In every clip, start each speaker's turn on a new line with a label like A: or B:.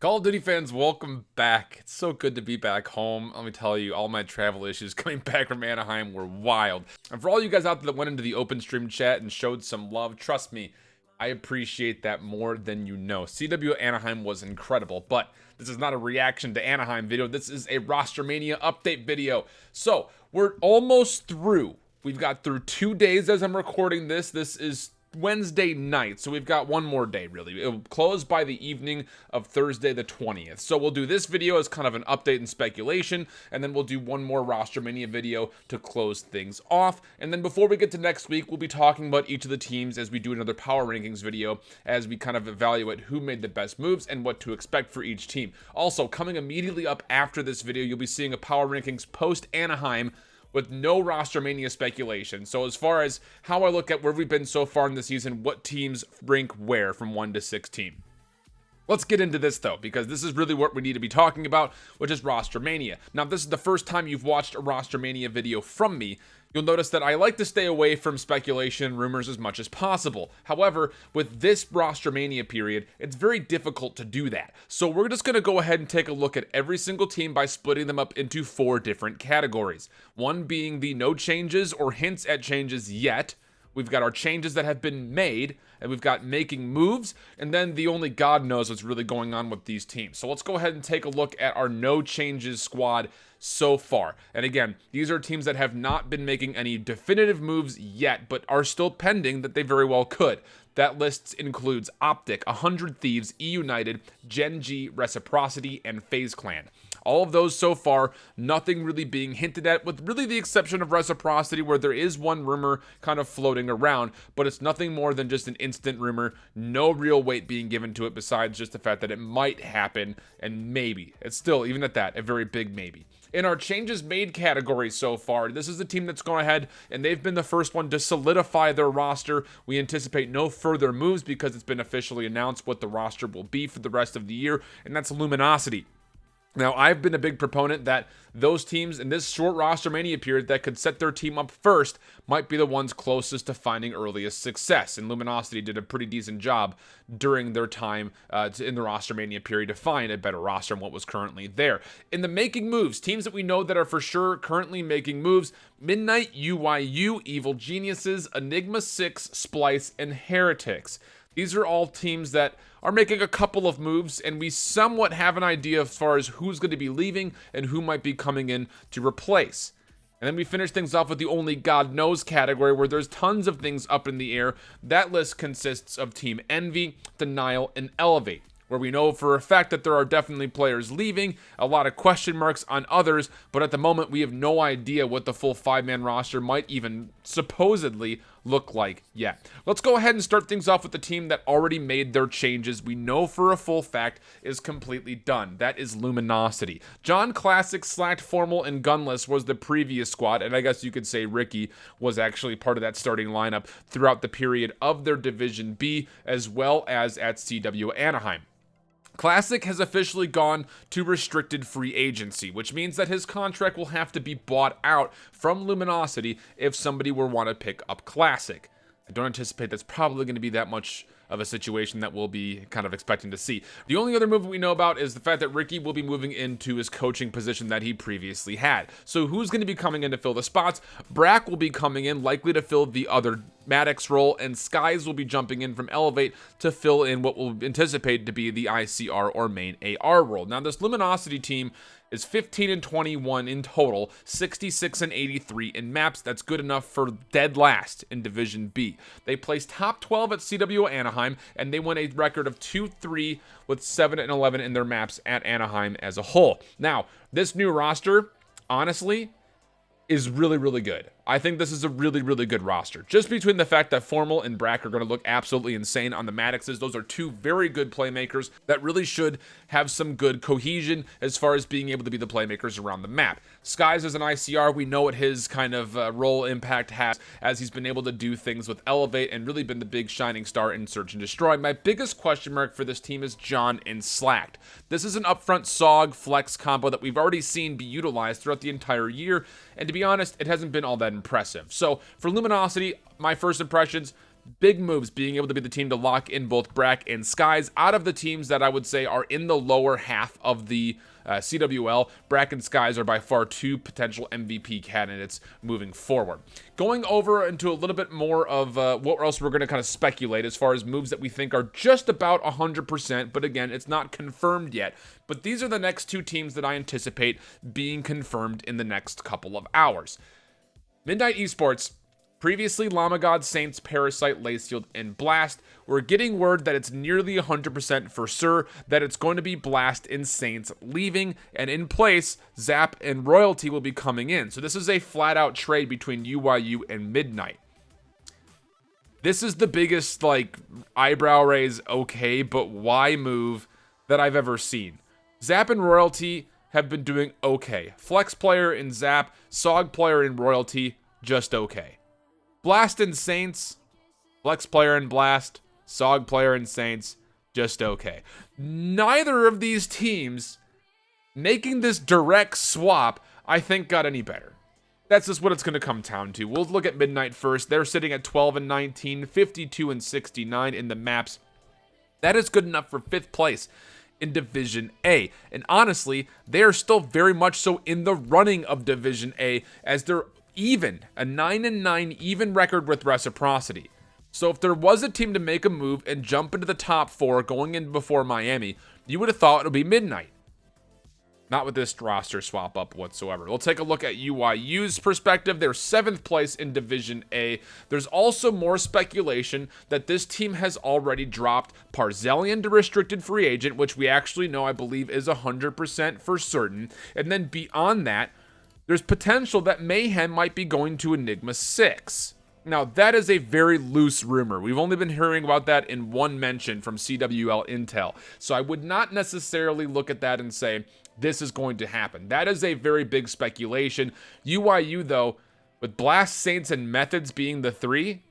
A: Call of Duty fans, welcome back. It's so good to be back home. Let me tell you, all my travel issues coming back from Anaheim were wild. And for all you guys out there that went into the open stream chat and showed some love, trust me, I appreciate that more than you know. CWL Anaheim was incredible, but this is not a reaction to Anaheim video. This is a Rostermania update video. So we're almost through. We've got through 2 days as I'm recording this. This is Wednesday night, so we've got one more day really. It'll close by the evening of Thursday the 20th. So we'll do this video as kind of an update and speculation, and then we'll do one more Rostermania video to close things off. And then before we get to next week, we'll be talking about each of the teams as we do another power rankings video, as we kind of evaluate who made the best moves and what to expect for each team. Also, coming immediately up after this video, you'll be seeing a power rankings post Anaheim with no Rostermania speculation. So as far as how I look at where we've been so far in the season, what teams rank where from 1 to 16. Let's get into this though, because this is really what we need to be talking about, which is Rostermania. Now, if this is the first time you've watched a Rostermania video from me, you'll notice that I like to stay away from speculation and rumors as much as possible. However, with this Rostermania period, it's very difficult to do that. So we're just going to go ahead and take a look at every single team by splitting them up into 4 different categories. One being the no changes or hints at changes yet. We've got our changes that have been made, and we've got making moves, and then the only God knows what's really going on with these teams. So let's go ahead and take a look at our no changes squad so far. And again, these are teams that have not been making any definitive moves yet, but are still pending that they very well could. That list includes Optic, 100 Thieves, E United, Gen G, Reciprocity, and FaZe Clan. All of those so far, nothing really being hinted at, with really the exception of Reciprocity, where there is one rumor kind of floating around, but it's nothing more than just an instant rumor, no real weight being given to it besides just the fact that it might happen, and maybe. It's still, even at that, a very big maybe. In our changes made category so far, this is the team that's gone ahead and they've been the first one to solidify their roster. We anticipate no further moves because it's been officially announced what the roster will be for the rest of the year, and that's Luminosity. Now, I've been a big proponent that those teams in this short Rostermania period that could set their team up first might be the ones closest to finding earliest success. And Luminosity did a pretty decent job during their time in the Rostermania period to find a better roster than what was currently there. In the making moves, teams that we know that are for sure currently making moves: Midnight, UYU, Evil Geniuses, NYGma 6, Splyce, and Heretics. These are all teams that are making a couple of moves, and we somewhat have an idea as far as who's going to be leaving and who might be coming in to replace. And then we finish things off with the only God knows category, where there's tons of things up in the air. That list consists of Team Envy, Denial, and Elevate, where we know for a fact that there are definitely players leaving, a lot of question marks on others, but at the moment we have no idea what the full 5-man roster might even supposedly look like yet. Let's go ahead and start things off with the team that already made their changes. We know for a full fact is completely done. That is Luminosity. John Classic, Slacked, Formal, and Gunless was the previous squad, and I guess you could say Ricky was actually part of that starting lineup throughout the period of their Division B, as well as at CWL Anaheim. Classic has officially gone to restricted free agency, which means that his contract will have to be bought out from Luminosity if somebody were want to pick up Classic. I don't anticipate that's probably going to be that much of a situation that we'll be kind of expecting to see. The only other move we know about is the fact that Ricky will be moving into his coaching position that he previously had. So who's going to be coming in to fill the spots? Brack will be coming in, likely to fill the other Maddox role, and Skies will be jumping in from Elevate to fill in what we'll anticipate to be the ICR or main AR role. Now, this Luminosity team is 15-21 in total, 66-83 in maps. That's good enough for dead last in Division B. They placed top 12 at CWL Anaheim, and they won a record of 2-3 with 7-11 in their maps at Anaheim as a whole. Now, this new roster, honestly, is really, really good. I think this is a really, really good roster. Just between the fact that Formal and Brack are going to look absolutely insane on the Maddoxes. Those are two very good playmakers that really should have some good cohesion as far as being able to be the playmakers around the map. Skies is an ICR. We know what his kind of role impact has, as he's been able to do things with Elevate and really been the big shining star in Search and Destroy. My biggest question mark for this team is John and Slacked. This is an upfront SOG flex combo that we've already seen be utilized throughout the entire year, and to be honest, it hasn't been all that impressive. So for Luminosity, my first impressions, Big moves, being able to be the team to lock in both Brack and Skies out of the teams that I would say are in the lower half of the CWL. Brack and Skies are by far two potential MVP candidates moving forward. Going over into a little bit more of what else we're going to kind of speculate as far as moves that we think are just about 100%, but again, it's not confirmed yet. But these are the next two teams that I anticipate being confirmed in the next couple of hours. Midnight Esports, previously Llama God, Saints, Parasite, Lacefield, and Blast. We're getting word that it's nearly 100% for sure that it's going to be Blast and Saints leaving, and in place, Zap and Royalty will be coming in. So this is a flat-out trade between UYU and Midnight. This is the biggest, like, eyebrow raise, okay, but why move that I've ever seen. Zap and Royalty have been doing okay. Flex player in Zap, Sog player in Royalty, just okay. Blast and Saints, Flex player in Blast, Sog player in Saints, just okay. Neither of these teams making this direct swap, I think, got any better. That's just what it's going to come down to. We'll look at Midnight first. They're sitting at 12 and 19, 52 and 69 in the maps. That is good enough for 5th place in Division A. And honestly, they are still very much so in the running of Division A, as they're even, a 9-9 even record with Reciprocity. So if there was a team to make a move and jump into the top 4 going in before Miami, you would have thought it would be Midnight. Not with this roster swap up whatsoever. We'll take a look at UYU's perspective. They're 7th place in Division A. There's also more speculation that this team has already dropped Parzelian to restricted free agent, which we actually know, I believe, is 100% for certain. And then beyond that, there's potential that Mayhem might be going to NYGma 6. Now, that is a very loose rumor. We've only been hearing about that in one mention from CWL Intel. So I would not necessarily look at that and say, this is going to happen. That is a very big speculation. UYU, though, with Blast, Saints, and Methods being the 3,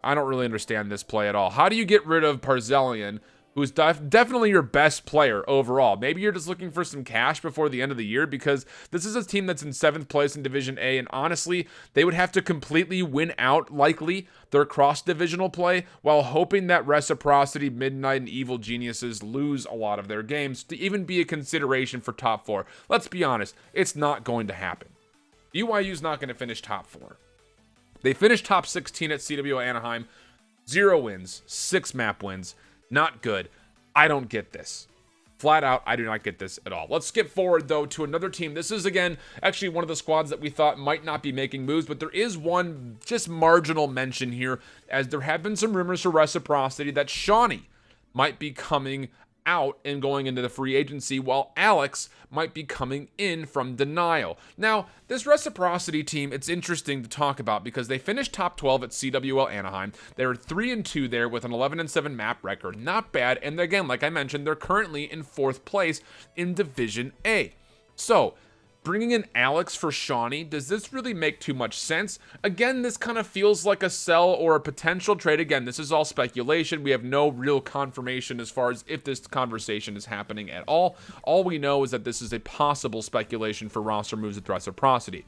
A: I don't really understand this play at all. How do you get rid of Parzelian, who's definitely your best player overall? Maybe you're just looking for some cash before the end of the year, because this is a team that's in 7th place in Division A, and honestly, they would have to completely win out, likely, their cross-divisional play, while hoping that Reciprocity, Midnight, and Evil Geniuses lose a lot of their games to even be a consideration for top 4. Let's be honest, it's not going to happen. UYU's not going to finish top 4. They finished top 16 at CWL Anaheim, 0 wins, 6 map wins. Not good. I don't get this. Flat out, I do not get this at all. Let's skip forward, though, to another team. This is, again, actually one of the squads that we thought might not be making moves, but there is one just marginal mention here, as there have been some rumors for Reciprocity that Shawnee might be coming out and going into the free agency, while Alex might be coming in from Denial. Now, this Reciprocity team, it's interesting to talk about because they finished top 12 at CWL Anaheim. They're 3-2 there with an 11-7 map record. Not bad. And again, like I mentioned, they're currently in 4th place in Division A. So, bringing in Alex for Shawnee, does this really make too much sense? Again, this kind of feels like a sell or a potential trade. Again, this is all speculation. We have no real confirmation as far as if this conversation is happening at all. All we know is that this is a possible speculation for roster moves at Reciprocity.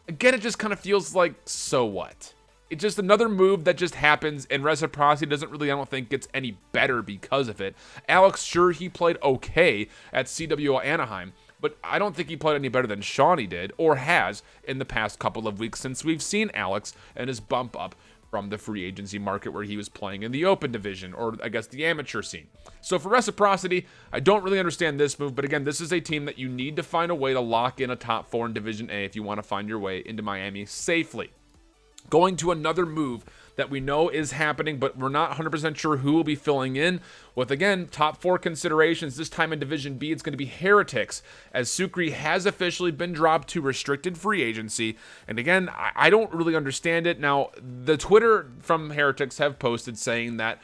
A: Again, it just kind of feels like, so what? It's just another move that just happens, and Reciprocity doesn't really, I don't think, gets any better because of it. Alex, sure, he played okay at CWL Anaheim, but I don't think he played any better than Shawnee did, or has, in the past couple of weeks since we've seen Alex and his bump up from the free agency market where he was playing in the open division, or I guess the amateur scene. So for Reciprocity, I don't really understand this move, but again, this is a team that you need to find a way to lock in a top 4 in Division A if you want to find your way into Miami safely. Going to another move that we know is happening, but we're not 100% sure who will be filling in with, again, top 4 considerations. This time in Division B, it's going to be Heretics, as Sukri has officially been dropped to restricted free agency. And again, I don't really understand it. Now, the Twitter from Heretics have posted saying that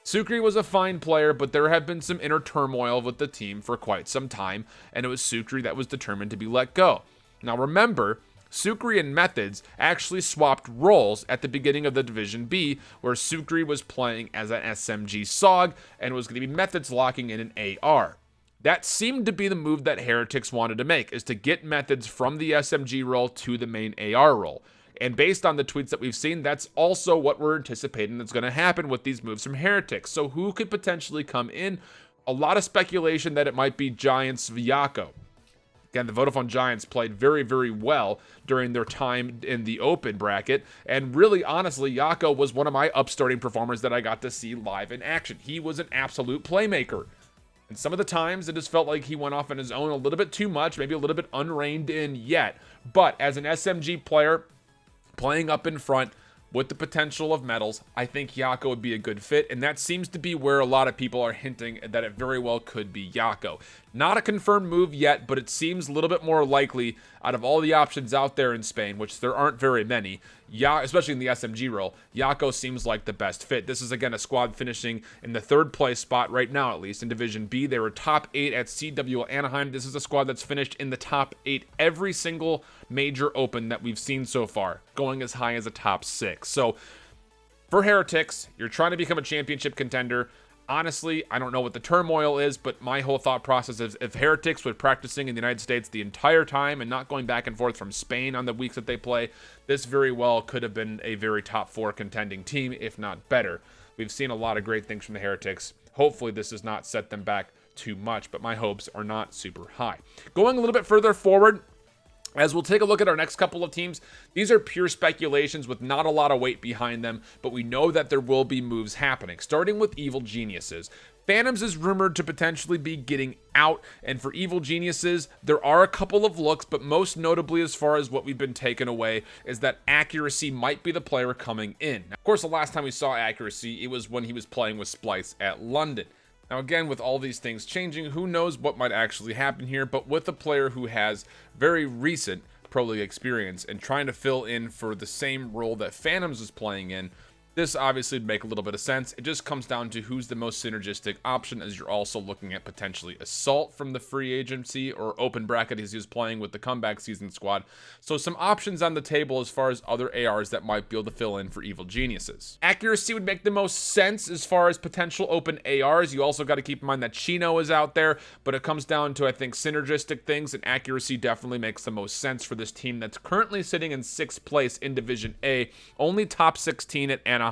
A: Sukri was a fine player, but there have been some inner turmoil with the team for quite some time, and it was Sukri that was determined to be let go. Now, remember, Sukri and Methods actually swapped roles at the beginning of the Division B, where Sukri was playing as an SMG SOG and was going to be Methods locking in an AR. That seemed to be the move that Heretics wanted to make, is to get Methods from the SMG role to the main AR role. And based on the tweets that we've seen, that's also what we're anticipating that's going to happen with these moves from Heretics. So who could potentially come in? A lot of speculation that it might be Giants Yako. Again, the Vodafone Giants played very, very well during their time in the open bracket. And really, honestly, Yako was one of my upstarting performers that I got to see live in action. He was an absolute playmaker. And some of the times it just felt like he went off on his own a little bit too much, maybe a little bit unreined in yet. But as an SMG player, playing up in front with the potential of medals, I think Yako would be a good fit. And that seems to be where a lot of people are hinting that it very well could be Yako. Not a confirmed move yet, but it seems a little bit more likely out of all the options out there in Spain, which there aren't very many, especially in the SMG role. Yako seems like the best fit. This is, again, a squad finishing in the 3rd place spot right now, at least, in Division B. They were top 8 at CWL Anaheim. This is a squad that's finished in the top 8 every single major open that we've seen so far, going as high as a top 6. So, for Heretics, you're trying to become a championship contender. Honestly, I don't know what the turmoil is, but my whole thought process is if Heretics were practicing in the United States the entire time and not going back and forth from Spain on the weeks that they play, this very well could have been a very top 4 contending team, if not better. We've seen a lot of great things from the Heretics. Hopefully this does not set them back too much, but my hopes are not super high. Going a little bit further forward, as we'll take a look at our next couple of teams, these are pure speculations with not a lot of weight behind them, but we know that there will be moves happening, starting with Evil Geniuses. Phantoms is rumored to potentially be getting out, and for Evil Geniuses, there are a couple of looks, but most notably as far as what we've been taken away is that Accuracy might be the player coming in. Now, of course, the last time we saw Accuracy, it was when he was playing with Splyce at London. Now again, with all these things changing, who knows what might actually happen here, but with a player who has very recent Pro League experience and trying to fill in for the same role that Phantoms is playing in, this obviously would make a little bit of sense. It just comes down to who's the most synergistic option, as you're also looking at potentially Assault from the free agency or open bracket as he was playing with the comeback season squad. So some options on the table as far as other ARs that might be able to fill in for Evil Geniuses. Accuracy would make the most sense as far as potential open ARs. You also got to keep in mind that Chino is out there, but it comes down to, I think, synergistic things, and Accuracy definitely makes the most sense for this team that's currently sitting in 6th place in Division A, only top 16 at Anaheim.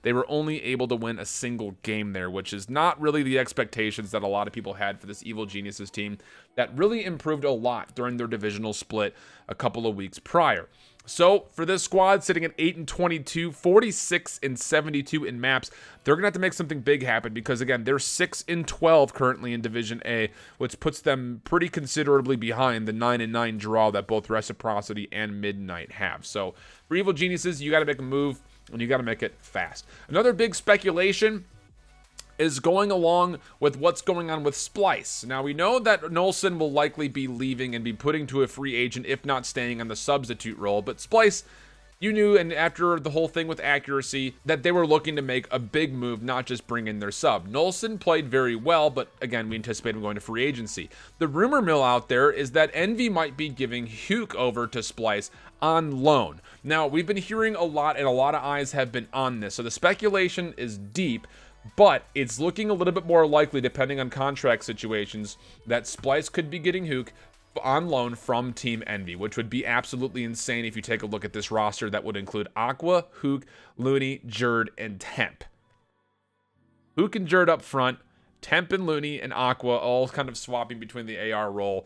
A: They were only able to win a single game there, which is not really the expectations that a lot of people had for this Evil Geniuses team that really improved a lot during their divisional split a couple of weeks prior. So for this squad sitting at 8-22, 46-72 in maps, they're going to have to make something big happen because, again, they're 6-12 currently in Division A, which puts them pretty considerably behind the 9-9 draw that both Reciprocity and Midnight have. So for Evil Geniuses, you got to make a move, and you got to make it fast. Another big speculation is going along with what's going on with Splyce. Now, we know that Nolson will likely be leaving and be putting to a free agent, if not staying on the substitute role. But Splyce, you knew, and after the whole thing with Accuracy, that they were looking to make a big move, not just bring in their sub. Nolson played very well, but again, we anticipate him going to free agency. The rumor mill out there is that Envy might be giving Huke over to Splyce on loan. Now, we've been hearing a lot, and a lot of eyes have been on this, so the speculation is deep, but it's looking a little bit more likely, depending on contract situations, that Splyce could be getting Huke on loan from Team Envy, which would be absolutely insane if you take a look at this roster. That would include Aqua, Huke, Looney, Jerd, and Temp. Huke and Jerd up front, Temp and Looney and Aqua all kind of swapping between the AR role.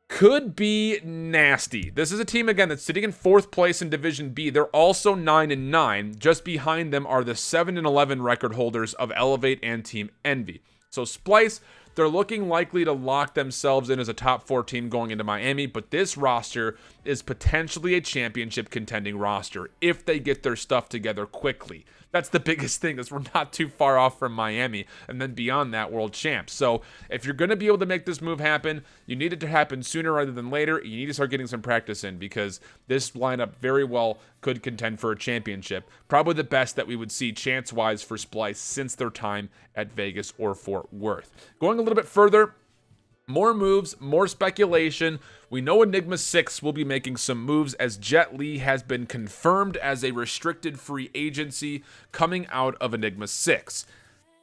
A: Could be nasty. This is a team, again, that's sitting in 4th place in Division B. They're also 9-9. Just behind them are the 7-11 record holders of Elevate and Team Envy. So Splyce, they're looking likely to lock themselves in as a top 4 team going into Miami, but this roster is potentially a championship contending roster if they get their stuff together quickly. That's the biggest thing, is we're not too far off from Miami, and then beyond that, world champs. So if you're going to be able to make this move happen, you need it to happen sooner rather than later. You need to start getting some practice in, because this lineup very well could contend for a championship. Probably the best that we would see chance-wise for Splyce since their time at Vegas or Fort Worth. Going a little bit further, more moves, more speculation. We know NYGma 6 will be making some moves, as Jet Li has been confirmed as a restricted free agency coming out of NYGma 6.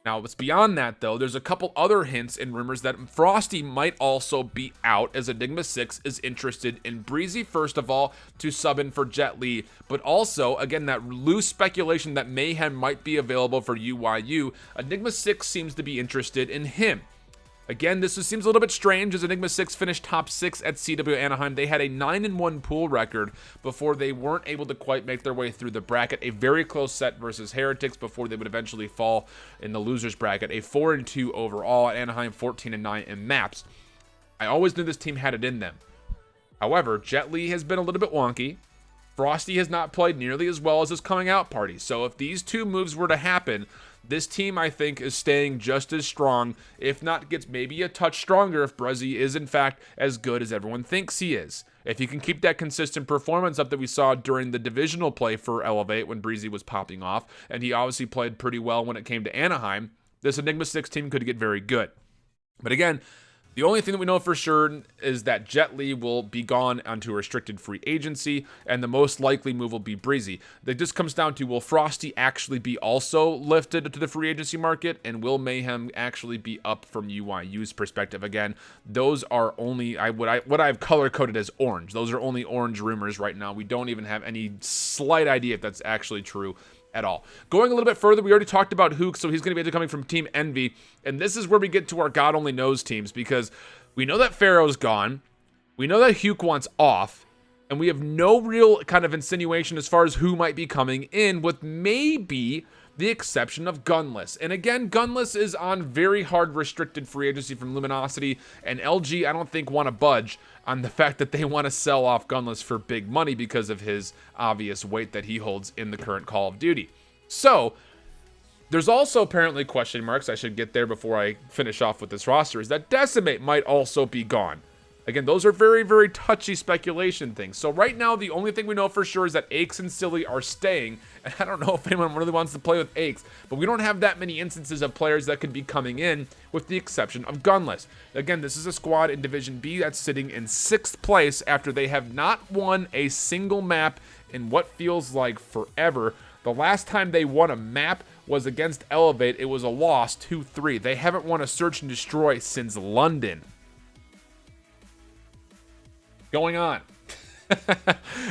A: Now, what's beyond that, though, there's a couple other hints and rumors that Frosty might also be out, as NYGma 6 is interested in Breezy, first of all, to sub in for Jet Li, but also, again, that loose speculation that Mayhem might be available for UYU. NYGma 6 seems to be interested in him. Again, this seems a little bit strange, as NYGma 6 finished top 6 at CWL Anaheim. They had a 9-1 pool record before they weren't able to quite make their way through the bracket. A very close set versus Heretics before they would eventually fall in the losers bracket. A 4-2 overall at Anaheim, 14-9 in maps. I always knew this team had it in them. However, Jet Li has been a little bit wonky. Frosty has not played nearly as well as his coming out party. So if these two moves were to happen, this team, I think, is staying just as strong, if not gets maybe a touch stronger if Breezy is, in fact, as good as everyone thinks he is. If he can keep that consistent performance up that we saw during the divisional play for Elevate when Breezy was popping off, and he obviously played pretty well when it came to Anaheim, this NYGma 6 team could get very good. But again, the only thing that we know for sure is that Jet Li will be gone onto a restricted free agency, and the most likely move will be Breezy. That just comes down to, will Frosty actually be also lifted to the free agency market, and will Mayhem actually be up from UYU's perspective? Again, those are only what I've color coded as orange. Those are only orange rumors right now. We don't even have any slight idea if that's actually true at all. Going a little bit further, we already talked about Huke, so he's going to be coming from Team Envy, and this is where we get to our God Only Knows teams, because we know that Pharaoh's gone, we know that Huke wants off, and we have no real kind of insinuation as far as who might be coming in, with maybe the exception of Gunless. And again, Gunless is on very hard restricted free agency from Luminosity, and LG, I don't think, want to budge on the fact that they want to sell off Gunless for big money because of his obvious weight that he holds in the current Call of Duty. So, there's also apparently question marks, I should get there before I finish off with this roster, is that Decimate might also be gone. Again, those are very, very touchy speculation things. So right now, the only thing we know for sure is that Aches and Silly are staying. And I don't know if anyone really wants to play with Aches, but we don't have that many instances of players that could be coming in, with the exception of Gunless. Again, this is a squad in Division B that's sitting in 6th place after they have not won a single map in what feels like forever. The last time they won a map was against Elevate. It was a loss, 2-3. They haven't won a Search and Destroy since London. Going on.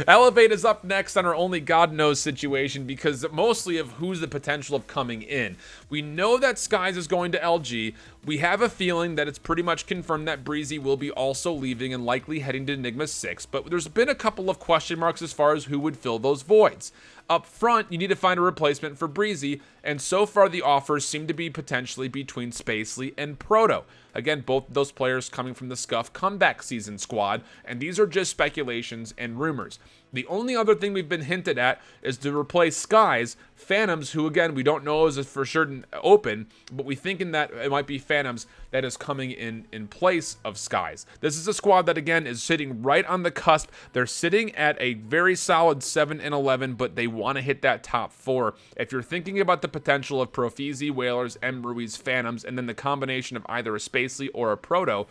A: Elevate is up next on our only God knows situation, because mostly of who's the potential of coming in. We know that Skies is going to LG. We have a feeling that it's pretty much confirmed that Breezy will be also leaving and likely heading to NYGma 6, but there's been a couple of question marks as far as who would fill those voids. Up front, you need to find a replacement for Breezy, and so far the offers seem to be potentially between Spacely and Proto. Again, both those players coming from the Scuff comeback season squad, and these are just speculations and rumors. The only other thing we've been hinted at is to replace Skies, Phantoms, who again, we don't know is for certain open, but we thinking that it might be Phantoms that is coming in place of Skies. This is a squad that again is sitting right on the cusp. They're sitting at a very solid 7-11, but they want to hit that top 4. If you're thinking about the potential of Profizi, Whalers, Emrui's, Phantoms, and then the combination of either a Spacely or a Proto,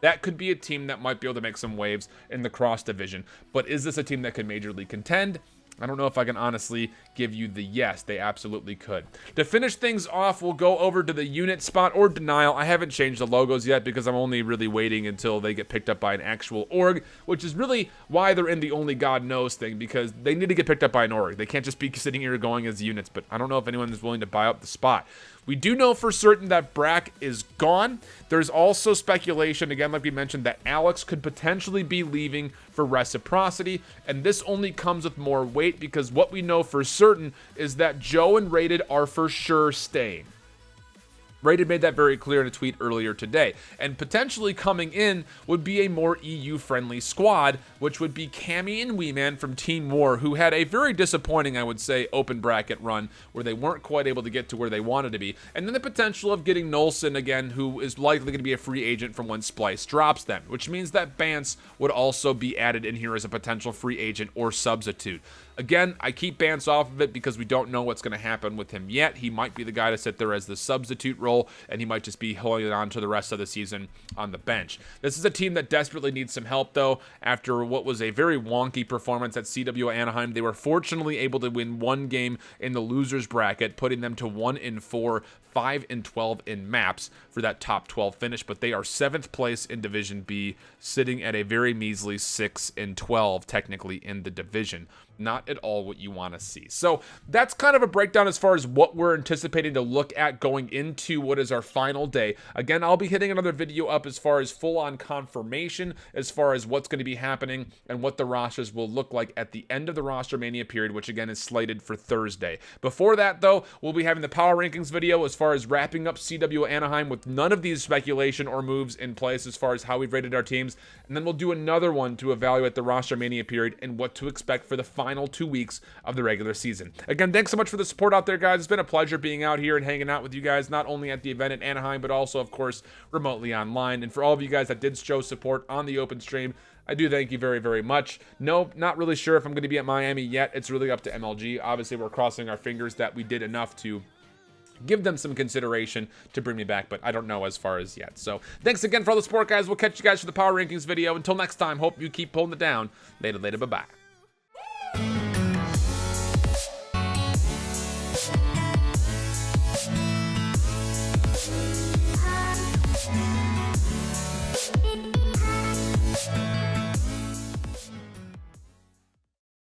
A: that could be a team that might be able to make some waves in the cross division. But is this a team that could majorly contend? I don't know if I can honestly give you the yes. They absolutely could. To finish things off, we'll go over to the unit spot or denial. I haven't changed the logos yet because I'm only really waiting until they get picked up by an actual org, which is really why they're in the only God knows thing, because they need to get picked up by an org. They can't just be sitting here going as units, but I don't know if anyone is willing to buy up the spot. We do know for certain that Brack is gone. There's also speculation, again, like we mentioned, that Alex could potentially be leaving for Reciprocity, and this only comes with more weight because what we know for certain is that Joe and Rated are for sure staying. Rated made that very clear in a tweet earlier today. And potentially coming in would be a more EU-friendly squad, which would be Cammy and Weeman from Team War, who had a very disappointing, I would say, open bracket run where they weren't quite able to get to where they wanted to be. And then the potential of getting Nolson again, who is likely going to be a free agent from when Splyce drops them, which means that Bance would also be added in here as a potential free agent or substitute. Again, I keep Bance off of it because we don't know what's going to happen with him yet. He might be the guy to sit there as the substitute role role, and he might just be holding on to the rest of the season on the bench. This is a team that desperately needs some help, though. After what was a very wonky performance at CWL Anaheim, they were fortunately able to win one game in the losers bracket, putting them to 1-4, 5-12 in maps for that top 12 finish, but they are 7th place in Division B, sitting at a very measly 6-12 technically in the division. Not at all what you want to see. So that's kind of a breakdown as far as what we're anticipating to look at going into what is our final day. Again, I'll be hitting another video up as far as full-on confirmation, as far as what's going to be happening and what the rosters will look like at the end of the Rostermania period, which again is slated for Thursday. Before that, though, we'll be having the power rankings video as far as wrapping up CWL Anaheim with none of these speculation or moves in place as far as how we've rated our teams. And then we'll do another one to evaluate the Rostermania period and what to expect for the final 2 weeks of the regular season. Again, thanks so much for the support out there, guys. It's been a pleasure being out here and hanging out with you guys, not only at the event at Anaheim, but also, of course, remotely online. And for all of you guys that did show support on the open stream, I do thank you very, very much. No, not really sure if I'm going to be at Miami yet. It's really up to MLG. Obviously, we're crossing our fingers that we did enough to give them some consideration to bring me back, but I don't know as far as yet. So thanks again for all the support, guys. We'll catch you guys for the power rankings video. Until next time, hope you keep pulling it down. Later, bye-bye.